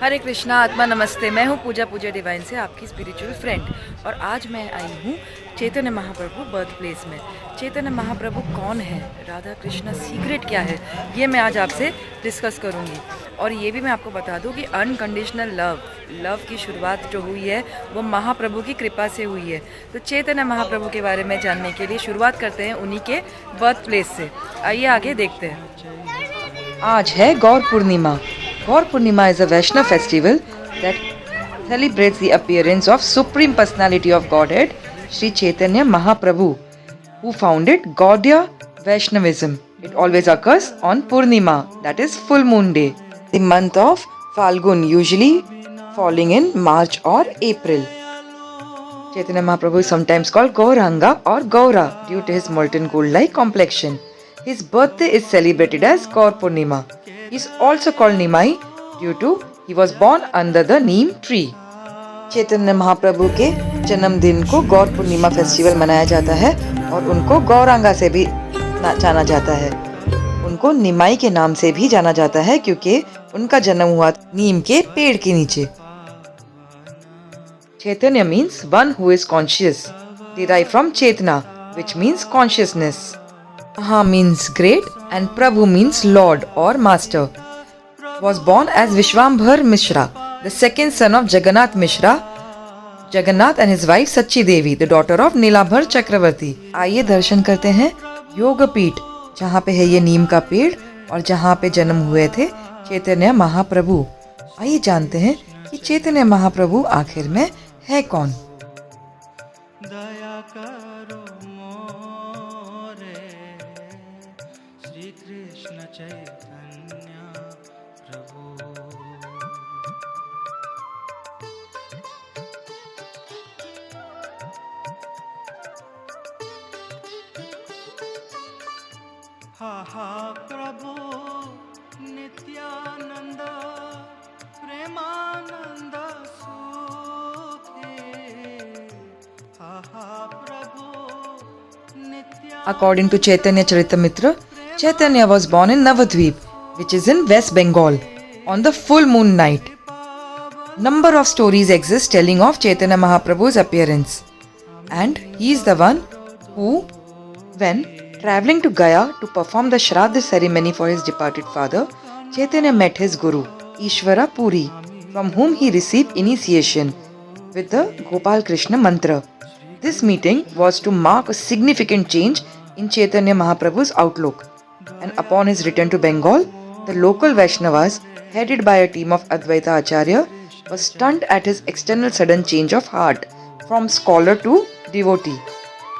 हरे कृष्णा, आत्मा नमस्ते। मैं हूँ पूजा डिवाइन से आपकी स्पिरिचुअल फ्रेंड और आज मैं आई हूँ चैतन्य महाप्रभु बर्थ प्लेस में। चैतन्य महाप्रभु कौन है, राधा कृष्णा सीक्रेट क्या है, ये मैं आज आपसे डिस्कस करूँगी। और ये भी मैं आपको बता दूँ कि अनकंडीशनल लव की शुरुआत जो हुई है वो महाप्रभु की कृपा से हुई है। तो चैतन्य महाप्रभु के बारे में जानने के लिए शुरुआत करते हैं उन्हीं के बर्थ प्लेस से। आइए आगे देखते हैं। आज है गौर पूर्णिमा। Gaur Purnima is a Vaishnava festival that celebrates the appearance of Supreme Personality of Godhead, Sri Chaitanya Mahaprabhu, who founded Gaudiya Vaishnavism. It always occurs on Purnima, that is full moon day, the month of Falgun, usually falling in March or April. Chaitanya Mahaprabhu is sometimes called Gauranga or Gaura due to his molten gold-like complexion. His birthday is celebrated as Gaur Purnima. He is also called Nimai due to he was born under the neem tree. Chaitanya Mahaprabhu के जन्मदिन को गौर पूर्णिमा festival मनाया जाता है और उनको गौरांगा से भी जाना जाता है। उनको निमाई के नाम से भी जाना जाता है क्योंकि उनका जन्म हुआ नीम के पेड़ के नीचे। Chaitanya means one who is conscious, derived from Chetna, which means consciousness. Maha means great and Prabhu means Lord or Master. Was born as Vishwambhar Mishra, the second son of Jagannath Mishra, Jagannath and his wife Sachi Devi, the daughter of Nilabhar Chakravarti. आइए दर्शन करते हैं योगपीठ, जहाँ पे है ये नीम का पेड़ और जहाँ पे जन्म हुए थे चैतन्य महाप्रभु। आइए जानते हैं कि चैतन्य महाप्रभु आखिर में है कौन। दया करो मोरे श्री कृष्ण चैतन्य प्रभु। हा प्रभु Nityanand Premanand According to Chaitanya Charitamrita, Chaitanya was born in Navadvip, which is in West Bengal, on the full moon night. Number of stories exist telling of Chaitanya Mahaprabhu's appearance. And he is the one who, when travelling to Gaya to perform the Shraddha ceremony for his departed father, Chaitanya met his guru, Ishvara Puri, from whom he received initiation with the Gopal Krishna mantra. This meeting was to mark a significant change in Chaitanya Mahaprabhu's outlook. And upon his return to Bengal, the local Vaishnavas, headed by a team of Advaita Acharya, were stunned at his external sudden change of heart from scholar to devotee.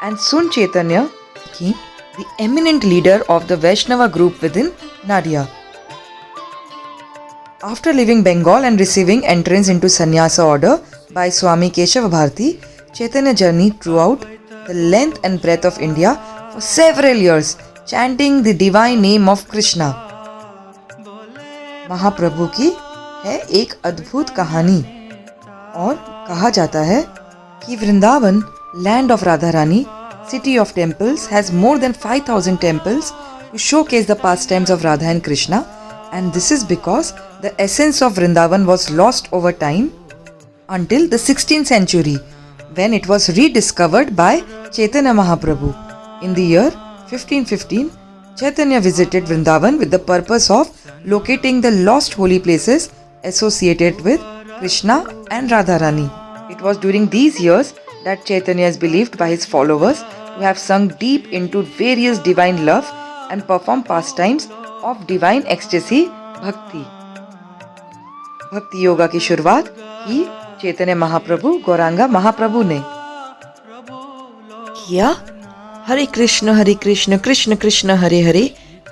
And soon Chaitanya became the eminent leader of the Vaishnava group within Nadia. After leaving Bengal and receiving entrance into Sannyasa order by Swami Keshava Bharati, Chaitanya journeyed throughout the length and breadth of India for several years, chanting the divine name of Krishna. महाप्रभु की है एक अद्भुत कहानी और कहा जाता है कि Vrindavan, land of Radha Rani, city of temples, has more than 5,000 temples to showcase the pastimes of Radha and Krishna, and this is because the essence of Vrindavan was lost over time until the 16th century, when it was rediscovered by Chaitanya Mahaprabhu. In the year 1515, Chaitanya visited Vrindavan with the purpose of locating the lost holy places associated with Krishna and Radharani. It was during these years that Chaitanya is believed by his followers to have sunk deep into various divine love and performed pastimes of divine ecstasy, bhakti. भक्ति योगा की शुरुआत की चैतन्य महाप्रभु गौरांगा महाप्रभु ने किया। हरे कृष्ण कृष्ण कृष्ण हरे हरे,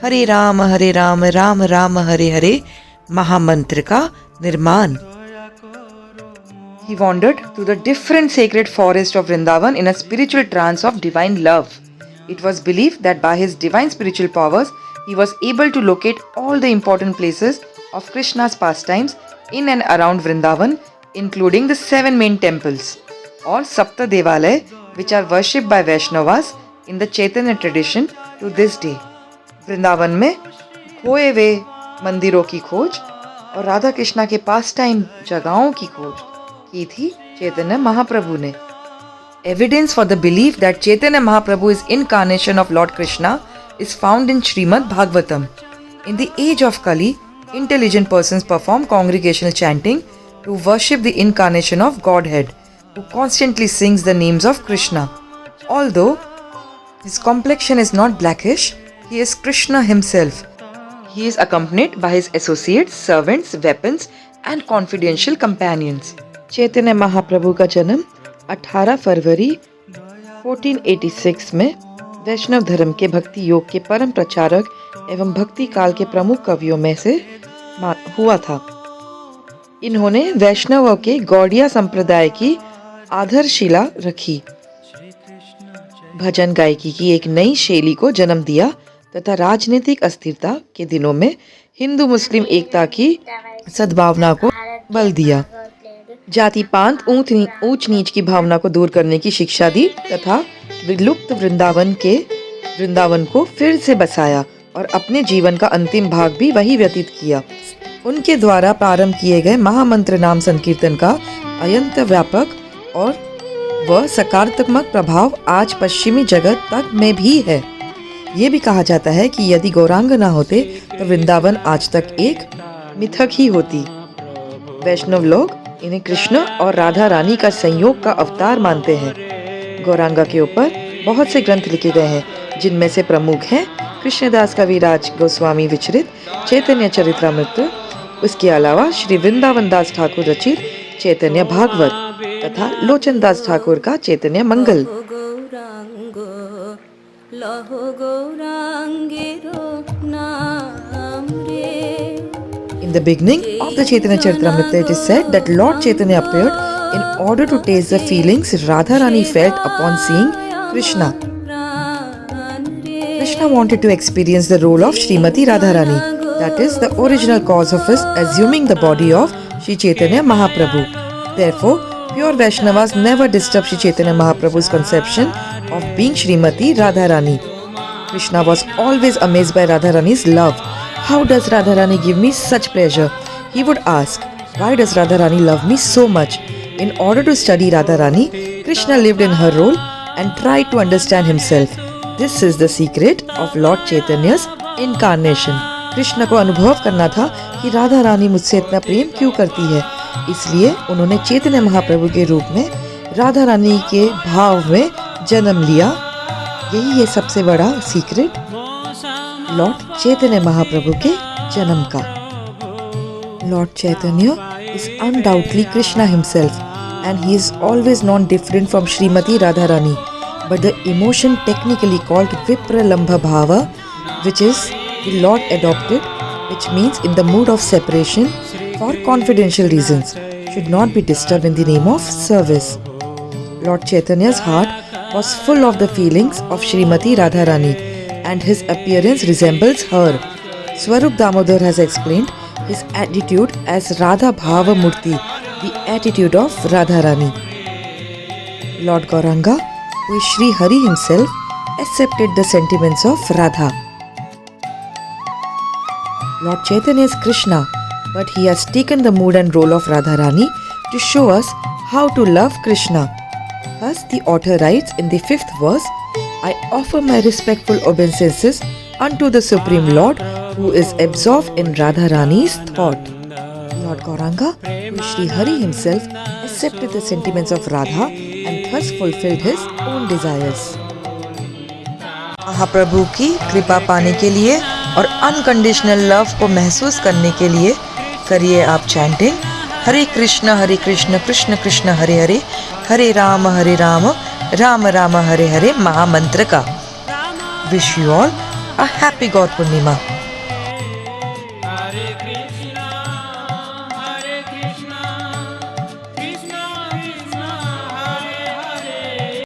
हरे राम राम राम हरे हरे महामंत्र का निर्माण। He wandered through the different sacred forests of Vrindavan in a spiritual trance of divine love. It was believed that by his divine spiritual powers, he was able to locate all the important places of Krishna's pastimes in and around Vrindavan, including the 7 main temples or Sapta Devalaya, which are worshipped by Vaishnavas in the Chaitanya tradition to this day. Vrindavan में खोए हुए मंदिरों की खोज और राधा कृष्णा के पास time जगहों की खोज की थी चैतन्य महाप्रभु ने। Evidence for the belief that Chaitanya Mahaprabhu is incarnation of Lord Krishna is found in Srimad Bhagavatam. In the age of Kali, intelligent persons perform congregational chanting to worship the incarnation of Godhead, who constantly sings the names of Krishna. Although his complexion is not blackish, he is Krishna himself. He is accompanied by his associates, servants, weapons and confidential companions. Chaitanya Mahaprabhu का जन्म 18 फरवरी 1486 में वैष्णव धर्म के भक्ति योग के परम प्रचारक एवं भक्ति काल के प्रमुख कवियों में से हुआ था। इन्होंने वैष्णवों के गौड़िया संप्रदाय की आधारशिला रखी, भजन गायकी की एक नई शैली को जन्म दिया तथा राजनीतिक अस्थिरता के दिनों में हिंदू मुस्लिम एकता की सद्भावना को बल दिया, जाति पांत ऊंच नीच की भावना को दूर करने की शिक्षा दी तथा विलुप्त वृंदावन को फिर से बसाया और अपने जीवन का अंतिम भाग भी वही व्यतीत किया। उनके द्वारा प्रारंभ किए गए महामंत्र नाम संकीर्तन का अत्यंत व्यापक और वह सकारात्मक प्रभाव आज पश्चिमी जगत तक में भी है। ये भी कहा जाता है कि यदि गौरांग न होते तो वृंदावन आज तक एक मिथक ही होती। वैष्णव लोग इन्हें कृष्ण और राधा रानी का संयोग का अवतार मानते हैं। गौरांगा के ऊपर बहुत से ग्रंथ लिखे गए हैं, जिनमें से प्रमुख हैं कृष्णदास कविराज गोस्वामी विचरित चैतन्य चरित्रामृत, उसके अलावा श्री वृंदावन दास ठाकुर रचित चैतन्य भागवत तथा लोचन दास ठाकुर का चैतन्य मंगल। In the beginning of the Chaitanya Charitamrita, it is said that Lord Chaitanya appeared in order to taste the feelings Radharani felt upon seeing Krishna. Krishna wanted to experience the role of Srimati Radharani, that is, the original cause of his assuming the body of Sri Chaitanya Mahaprabhu. Therefore, pure Vaishnavas never disturb Sri Chaitanya Mahaprabhu's conception of being Srimati Radharani. Krishna was always amazed by Radharani's love. How does Radharani give me such pleasure? He would ask, why does Radharani love me so much? In order to study Radharani, Krishna lived in her role and tried to understand himself. This is the secret of Lord Chaitanya's incarnation. Krishna को अनुभव करना था कि राधा रानी मुझसे इतना प्रेम क्यों करती है, इसलिए उन्होंने चैतन्य महाप्रभु के रूप में राधा रानी के भाव में जन्म लिया। यही है सबसे बड़ा सीक्रेट लॉर्ड चैतन्य महाप्रभु के जन्म का। Lord Chaitanya is undoubtedly Krishna himself and he is always non-different from Srimati Radharani, but the emotion technically called Vipralambha Bhava, which is the Lord adopted, which means in the mood of separation for confidential reasons, should not be disturbed in the name of service. Lord Chaitanya's heart was full of the feelings of Srimati Radharani and his appearance resembles her. Swarup Damodar has explained his attitude as Radha Bhava Murti, the attitude of Radharani. Lord Gauranga, who is Sri Hari himself, accepted the sentiments of Radha. Lord Chaitanya is Krishna, but he has taken the mood and role of Radharani to show us how to love Krishna. Thus, the author writes in the 5th verse, I offer my respectful obeisances unto the Supreme Lord, who is absorbed in Radharani's thought. Lord Gauranga, who is Sri Hari himself, accepted the sentiments of Radha and thus fulfilled his own desires. महाप्रभु की कृपा पाने के लिए और unconditional love को महसूस करने के लिए करिए आप चैंटिंग हरे कृष्ण कृष्ण कृष्ण हरे हरे, हरे राम राम राम हरे हरे महामंत्र का। Wish you all a happy Gaur Purnima.